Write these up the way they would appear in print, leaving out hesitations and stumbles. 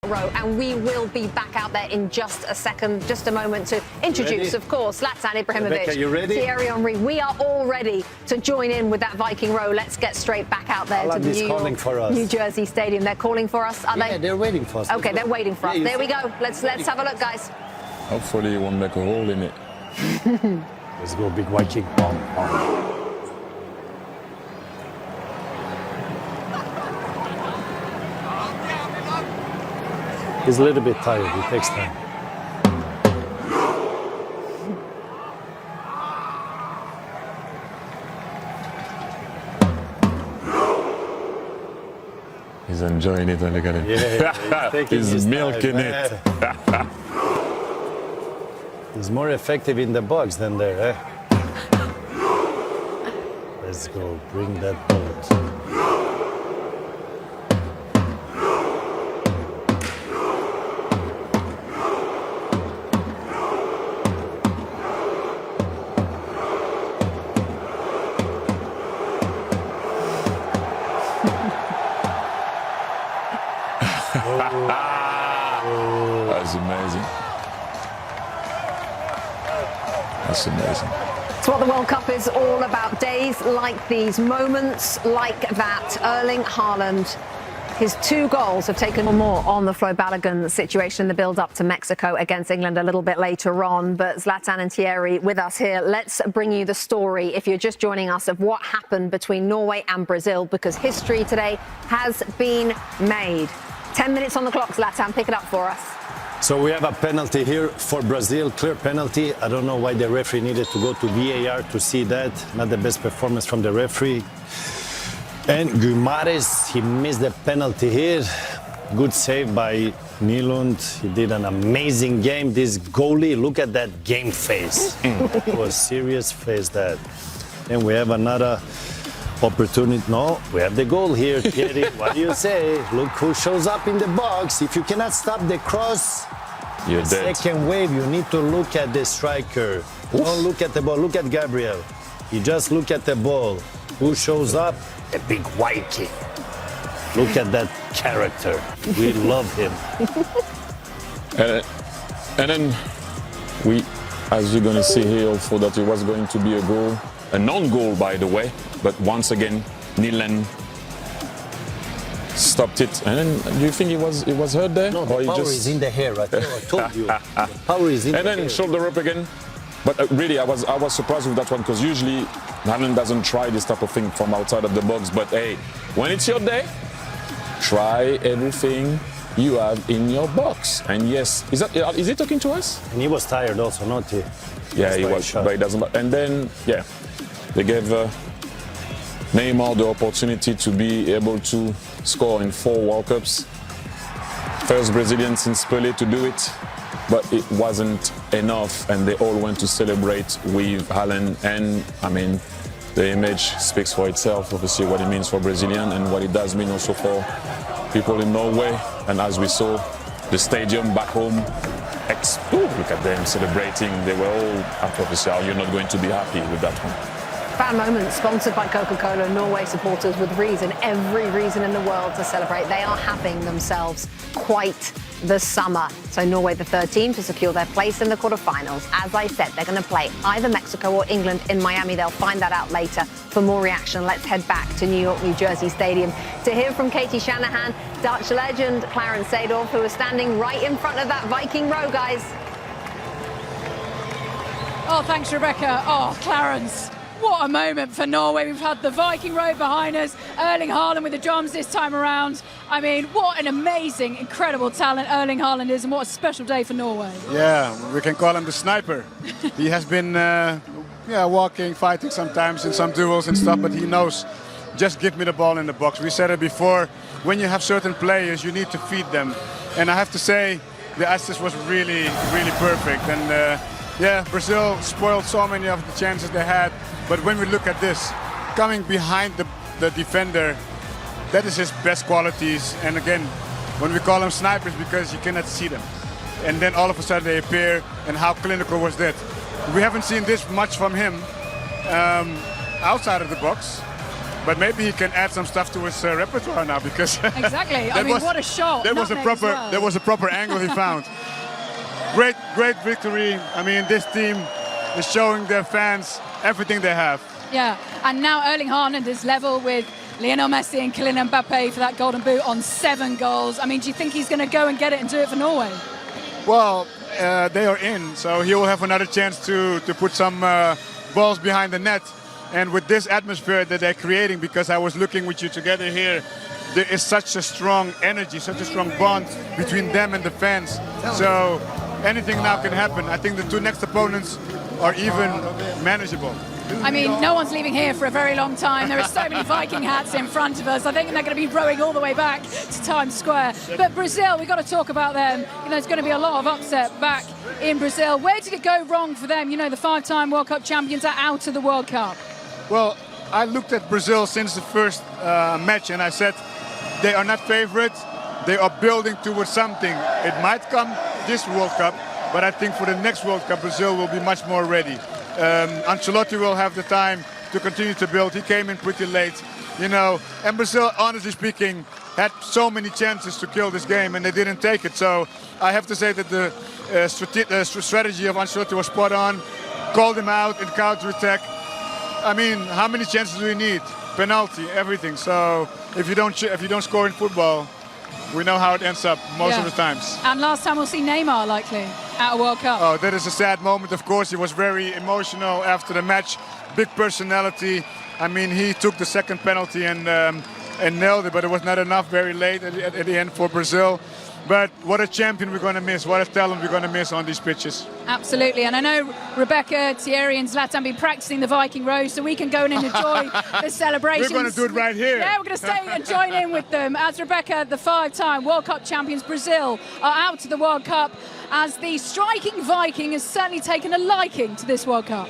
row, and we will be back out there in just a second, just a moment to introduce, of course, Zlatan Ibrahimovic, Rebecca, you ready? Thierry Henry. We are all ready to join in with that Viking row. Let's get straight back out there to the New Jersey Stadium. They're calling for us, are they? Yeah, they're waiting for us. Okay, they're waiting for us. There we go. Let's have a look, guys. Hopefully you won't make a hole in it. Let's go, big Viking. He's a little bit tired. It takes time. He's enjoying it. Look at him. Yeah, he's milking it. He's more effective in the box than there, eh? Let's go. Bring that boat. That's amazing. That's amazing. It's what the World Cup is all about. Days like these, moments like that. Erling Haaland, his 2 goals have taken more on the Flo Balogun situation in the build-up to Mexico against England a little bit later on. But Zlatan and Thierry with us here. Let's bring you the story, if you're just joining us, of what happened between Norway and Brazil, because history today has been made. 10 minutes on the clock, Zlatan, pick it up for us. So we have a penalty here for Brazil, clear penalty. I don't know why the referee needed to go to VAR to see that. Not the best performance from the referee. And Guimarães, he missed the penalty here. Good save by Nylund. He did an amazing game. This goalie, look at that game face. It was serious face, that. And we have another opportunity. No, we have the goal here, Thierry. What do you say? Look who shows up in the box. If you cannot stop the cross, You're dead. second wave, you need to look at the striker. Don't look at the ball. Look at Gabriel. You just look at the ball. Who shows up? A big Viking. Look at that character. We love him. And then we, as you're going to see here, thought that it was going to be a goal. A non-goal, by the way, but once again, Nylund stopped it. And then, do you think it was hurt there? No, the power is in the hair. I told you. The power is in the hair. And then shoulder up again. But really, I was surprised with that one, because usually Haaland doesn't try this type of thing from outside of the box. But hey, when it's your day, try everything you have in your box. And yes, is he talking to us? And he was tired also, not he? Yeah, he was, but he doesn't. And then, yeah, they gave Neymar the opportunity to be able to score in 4 World Cups. First Brazilian since Pelé to do it, but it wasn't enough, and they all went to celebrate with Haaland. And I mean, the image speaks for itself, obviously, what it means for Brazilian and what it does mean also for people in Norway. And as we saw, the stadium back home, look at them celebrating. They were all happy. Obviously, you're not going to be happy with that one. Fan moment sponsored by Coca-Cola. Norway supporters with reason, every reason in the world to celebrate. They are having themselves quite the summer. So Norway, the 3rd team to secure their place in the quarterfinals. As I said, they're going to play either Mexico or England in Miami. They'll find that out later. For more reaction, let's head back to New York, New Jersey Stadium to hear from Katie Shanahan, Dutch legend Clarence Seedorf, who is standing right in front of that Viking row, guys. Oh, thanks, Rebecca. Oh, Clarence. What a moment for Norway. We've had the Viking row behind us, Erling Haaland with the drums this time around. I mean, what an amazing, incredible talent Erling Haaland is, and what a special day for Norway. Yeah, we can call him the sniper. He has been walking, fighting sometimes in some duels and stuff, but he knows, just give me the ball in the box. We said it before, when you have certain players, you need to feed them. And I have to say, the assist was really, really perfect. And Brazil spoiled so many of the chances they had. But when we look at this, coming behind the defender, that is his best qualities. And again, when we call them snipers, because you cannot see them. And then all of a sudden they appear, and how clinical was that? We haven't seen this much from him outside of the box. But maybe he can add some stuff to his repertoire now, because Exactly. I mean, what a shot. There was a Nutmeg as proper well. there was a proper angle he found. Great victory. I mean, this team is showing their fans everything they have. Yeah, and now Erling Haaland is level with Lionel Messi and Kylian Mbappe for that golden boot on 7 goals. I mean, do you think he's going to go and get it and do it for Norway? Well, they are in, so he will have another chance to put some balls behind the net. And with this atmosphere that they're creating, because I was looking with you together here, there is such a strong energy, such a strong bond between them and the fans. So anything now can happen. I think the 2 next opponents are even manageable. I mean, no one's leaving here for a very long time. There are so many Viking hats in front of us. I think they're going to be rowing all the way back to Times Square. But Brazil, we've got to talk about them. You know, there's going to be a lot of upset back in Brazil. Where did it go wrong for them? You know, the 5-time World Cup champions are out of the World Cup. Well, I looked at Brazil since the first match, and I said they are not favorites. They are building towards something. It might come this World Cup, but I think for the next World Cup, Brazil will be much more ready. Ancelotti will have the time to continue to build. He came in pretty late, you know, and Brazil, honestly speaking, had so many chances to kill this game, and they didn't take it. So I have to say that the strategy of Ancelotti was spot on. Called him out in counter-attack. I mean, how many chances do we need? Penalty, everything. So if you don't score in football, we know how it ends up most of the times. And last time we'll see Neymar likely at a World Cup. Oh, that is a sad moment, of course. He was very emotional after the match. Big personality. I mean, he took the second penalty and nailed it, but it was not enough very late at the end for Brazil. But what a champion we're going to miss. What a talent we're going to miss on these pitches. Absolutely. And I know Rebecca, Thierry and Zlatan have been practicing the Viking row, so we can go in and enjoy the celebrations. We're going to do it right here. Yeah, we're going to stay and join in with them. As Rebecca, the 5-time World Cup champions, Brazil, are out to the World Cup, as the striking Viking has certainly taken a liking to this World Cup.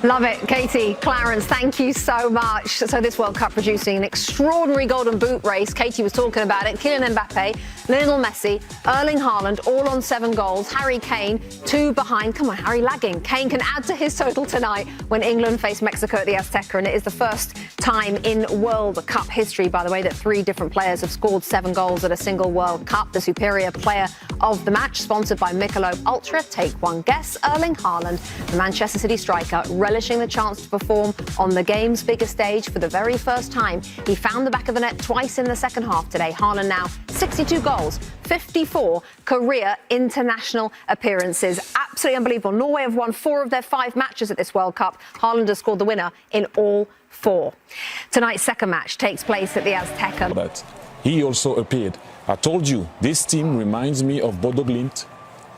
Love it. Katie, Clarence, thank you so much. So this World Cup producing an extraordinary golden boot race. Katie was talking about it. Kylian Mbappe, Lionel Messi, Erling Haaland, all on 7 goals. Harry Kane, 2 behind. Come on, Harry, lagging. Kane can add to his total tonight when England face Mexico at the Azteca. And it is the first time in World Cup history, by the way, that 3 different players have scored 7 goals at a single World Cup. The superior player of the match, sponsored by Michelob Ultra. Take one guess. Erling Haaland, the Manchester City striker, relishing the chance to perform on the game's biggest stage for the very first time. He found the back of the net twice in the second half today. Haaland now 62 goals, 54 career international appearances. Absolutely unbelievable. Norway have won 4 of their 5 matches at this World Cup. Haaland has scored the winner in all 4. Tonight's second match takes place at the Azteca. But he also appeared. I told you, this team reminds me of Bodo Glimt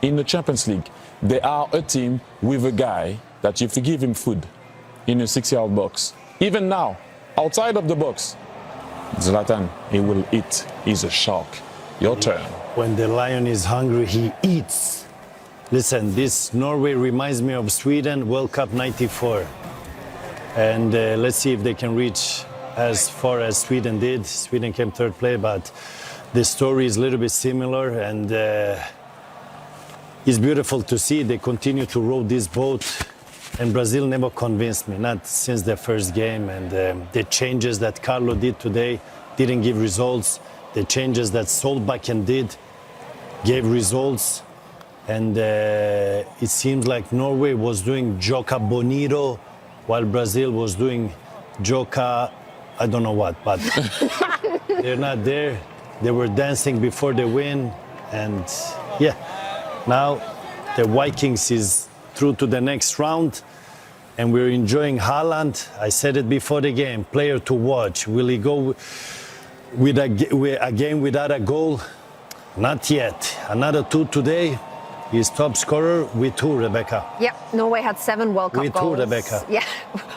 in the Champions League. They are a team with a guy that if you give him food in a 6-yard box, even now, outside of the box, Zlatan, he will eat. He's a shark. Your turn. When the lion is hungry, he eats. Listen, this Norway reminds me of Sweden, World Cup '94. And let's see if they can reach as far as Sweden did. Sweden came 3rd place, but the story is a little bit similar, and it's beautiful to see they continue to row this boat. And Brazil never convinced me, not since their first game. And the changes that Carlo did today didn't give results. The changes that Solbakken did gave results. And it seems like Norway was doing Joca Bonito while Brazil was doing Joca, I don't know what, but they're not there. They were dancing before the win. And yeah, now the Vikings is through to the next round, and we're enjoying Haaland. I said it before the game, player to watch. Will he go with a game without a goal? Not yet. Another 2 today. He's top scorer with 2, Rebecca. Yep, Norway had 7 World Cup with goals. With who, Rebecca? Yeah.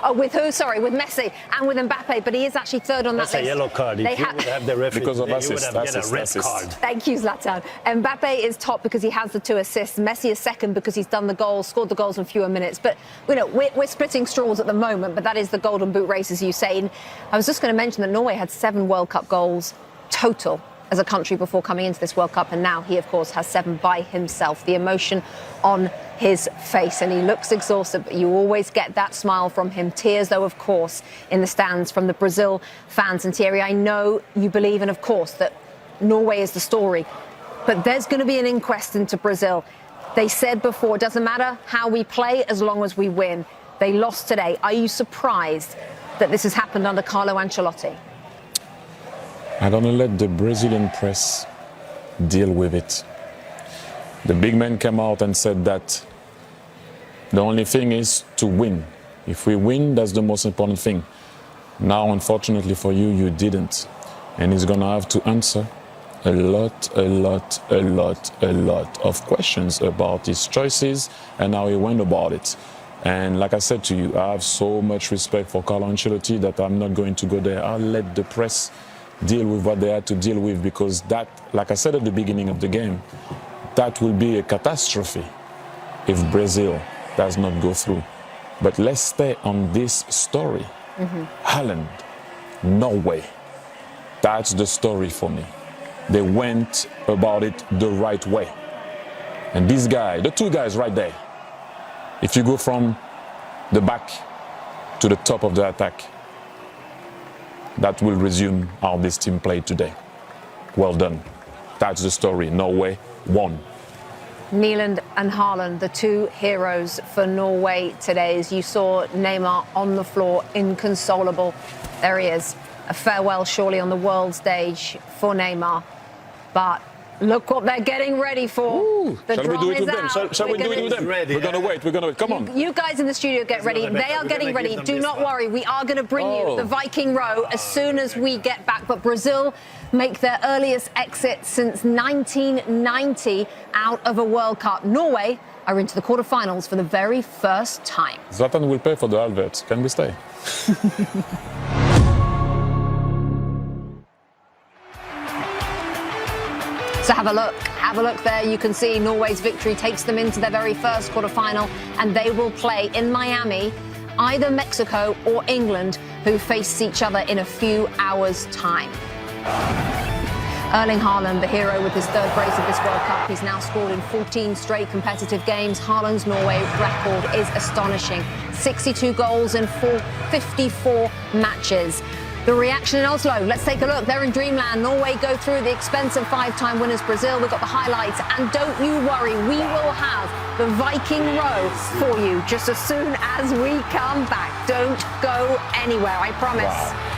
Oh, with who? Sorry, with Messi and with Mbappe, but he is actually 3rd on that list. That's a yellow card. If you would have the referee because of today, assist, you would have get a red card. Thank you, Zlatan. Mbappe is top because he has the 2 assists. Messi is 2nd because he's done the goals, scored the goals in fewer minutes. But, you know, we're splitting straws at the moment, but that is the golden boot race, as you say. And I was just going to mention that Norway had 7 World Cup goals total as a country before coming into this World Cup, and now he, of course, has 7 by himself. The emotion on his face, and he looks exhausted, but you always get that smile from him. Tears, though, of course, in the stands from the Brazil fans. And Thierry, I know you believe in, of course, that Norway is the story, but there's going to be an inquest into Brazil. They said before, it doesn't matter how we play as long as we win. They lost today. Are you surprised that this has happened under Carlo Ancelotti? I'm going to let the Brazilian press deal with it. The big man came out and said that the only thing is to win. If we win, that's the most important thing. Now, unfortunately for you, you didn't. And he's going to have to answer a lot of questions about his choices and how he went about it. And like I said to you, I have so much respect for Carlo Ancelotti that I'm not going to go there. I'll let the press deal with what they had to deal with, because that, like I said at the beginning of the game, that will be a catastrophe if Brazil does not go through. But let's stay on this story. Haaland, Norway. That's the story for me. They went about it the right way. And this guy, the 2 guys right there, if you go from the back to the top of the attack, that will resume how this team played today. Well done. That's the story. Norway won. Nyland and Haaland, the 2 heroes for Norway today. As you saw Neymar on the floor, inconsolable. There he is. A farewell surely on the world stage for Neymar. But look what they're getting ready for. Ooh, the shall we do it with them? Shall we do it with them? Ready, we're going to wait. We're going to wait. Come on. You guys in the studio get ready. They are getting ready. Do not worry. We are going to bring you the Viking row as soon as we get back. But Brazil make their earliest exit since 1990 out of a World Cup. Norway are into the quarterfinals for the very first time. Zlatan will pay for the adverts. Can we stay? So have a look there. You can see Norway's victory takes them into their very first quarterfinal, and they will play in Miami, either Mexico or England, who face each other in a few hours' time. Erling Haaland, the hero with his 3rd brace of this World Cup. He's now scored in 14 straight competitive games. Haaland's Norway record is astonishing. 62 goals in 54 matches. The reaction in Oslo, let's take a look. They're in dreamland. Norway go through the expensive 5-time winners Brazil. We've got the highlights. And don't you worry, we will have the Viking row for you just as soon as we come back. Don't go anywhere, I promise. Wow.